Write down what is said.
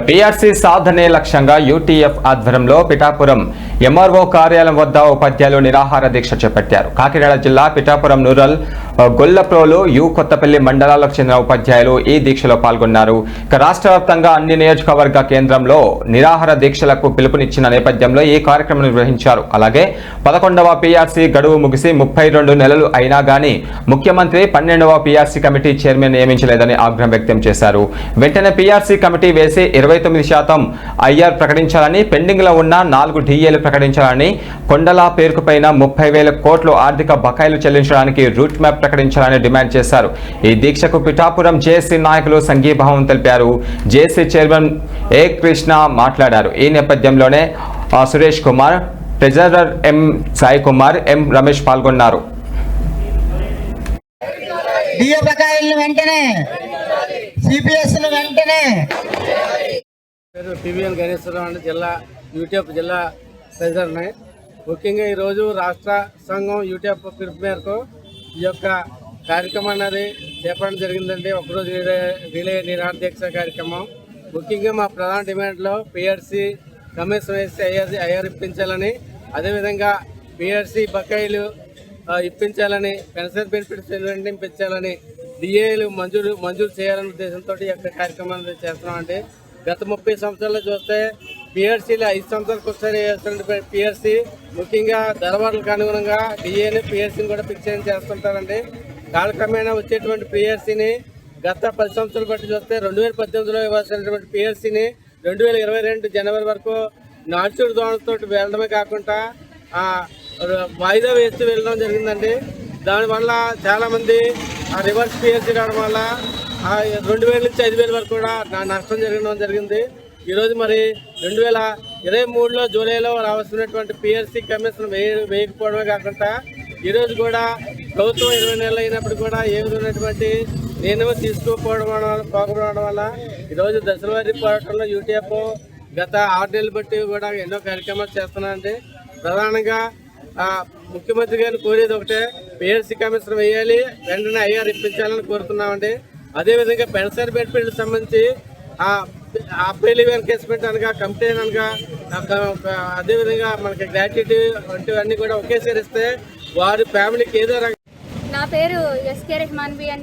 PRC సాధనే లక్ష్యంగా UTF ఆధ్వర్యంలో పిఠాపురం ఎంఆర్ఓ కార్యాలయం వద్ద ఉపాధ్యాయులు నిరాహార దీక్ష చేపట్టారు. కాకినాడ జిల్లా పిఠాపురం రూరల్, గొల్లప్రోలు, కొత్తపల్లి మండలాలకు చెందిన ఉపాధ్యాయులు ఈ దీక్షలో పాల్గొన్నారు. రాష్ట్ర వ్యాప్తంగా అన్ని నియోజకవర్గ కేంద్రంలో నిరాహార దీక్షలకు పిలుపునిచ్చిన నేపథ్యంలో ఈ కార్యక్రమం నిర్వహించారు. అలాగే 11వ పీఆర్సీ గడువు ముగిసి 32 నెలలు అయినా గానీ ముఖ్యమంత్రి 12వ పీఆర్సీ కమిటీ చైర్మన్ నియమించలేదని ఆగ్రహం వ్యక్తం చేశారు. వెంటనే పీఆర్సీ కమిటీ వేసి 29% ఐఆర్ ప్రకటించాలని, పెండింగ్ లో ఉన్న 4 డిఏలు ప్రకటించాలని, కొండల పేరుకుపైన 30,000 కోట్లు ఆర్థిక బకాయిలు చెల్లించడానికి రూట్ మ్యాప్ ప్రకటించాలని డిమాండ్ చేశారు. ఈ దీక్షకు పిఠాపురం జేఏసీ నాయకులు సంఘీభావం తెలిపారు. జేఏసీ చైర్మన్ ఏ కృష్ణ మాట్లాడారు. ఈ నేపథ్యంలోనే సురేష్ కుమార్, ట్రెజరర్ ఎం సాయి కుమార్, ఎం రమేష్ పాల్గొన్నారు. టీవీఎన్ గణేశ్వరరావు అండి, జిల్లా యూటీఎఫ్ జిల్లా ట్రెజరర్ని. ముఖ్యంగా ఈరోజు రాష్ట్ర సంఘం యూటీఎఫ్ పిలుపు మేరకు ఈ యొక్క కార్యక్రమం అనేది చేపట్టడం జరిగిందండి. ఒకరోజు రిలే నిరాహార దీక్ష కార్యక్రమం. ముఖ్యంగా మా ప్రధాన డిమాండ్లో పీఆర్సీ కమిషన్ వేసి ఐఆర్ ఇప్పించాలని, అదేవిధంగా పీఆర్సీ బకాయిలు ఇప్పించాలని, పెన్షన్ బెనిఫిట్స్ ఇప్పించాలని, డిఏలు మంజూరు చేయాలనే ఉద్దేశంతో ఈ యొక్క కార్యక్రమాన్ని చేస్తున్నామండి. గత 30 సంవత్సరాల్లో చూస్తే పీఆర్సీలు 5 సంవత్సరాలకు ఒకసారి వేస్తున్న పీఆర్సీ ముఖ్యంగా ధరవాళ్ళకు అనుగుణంగా డిఏని పీఆర్సీని కూడా ఫిక్స్ చేస్తుంటారండి. కాలక్రమేణా వచ్చేటువంటి పీఆర్సీని గత 10 సంవత్సరాలు బట్టి చూస్తే 2018లో ఇవ్వాల్సినటువంటి పీఆర్సీని 2022 జనవరి వరకు నాచుడు దోణతో వెళ్ళడమే కాకుండా వాయిదా వేస్తూ వెళ్ళడం జరిగిందండి. దానివల్ల చాలామంది రివర్స్ పీఆర్సీ రావడం వల్ల 2,000 నుంచి 5,000 వరకు కూడా నష్టం జరిగింది. ఈరోజు మరి 2023లో జూలైలో రావాల్సినటువంటి పీఆర్సీ కమిషన్ వేయకపోవడమే కాకుండా ఈరోజు కూడా ప్రభుత్వం 20 నెలలు అయినప్పుడు కూడా ఏ విధమైనటువంటి నిర్ణయం పోకపోవడం వల్ల ఈరోజు దశలవారీ పోరాటంలో యూటీఎఫ్ గత 6 నెలలు బట్టి కూడా ఎన్నో కార్యక్రమాలు చేస్తున్నామండి. ప్రధానంగా ముఖ్యమంత్రి గారిని కోరేది ఒకటే, పీఆర్సీ కమిషన్ వేయాలి, వెంటనే ఐఆర్ ఇప్పించాలని కోరుతున్నామండి. అదేవిధంగా పెన్షన్ బెనిఫిట్లకు సంబంధించి అప్పీల్ ఎన్కేస్మెంట్ అనగా కంప్లైంట్ అనగా అదేవిధంగా మనకి గ్రాట్యుటీ వంటివన్నీ కూడా ఒకేసారి ఇస్తే వారి ఫ్యామిలీకి ఏదో. నా పేరు ఎస్కే రెహమాన్ బి.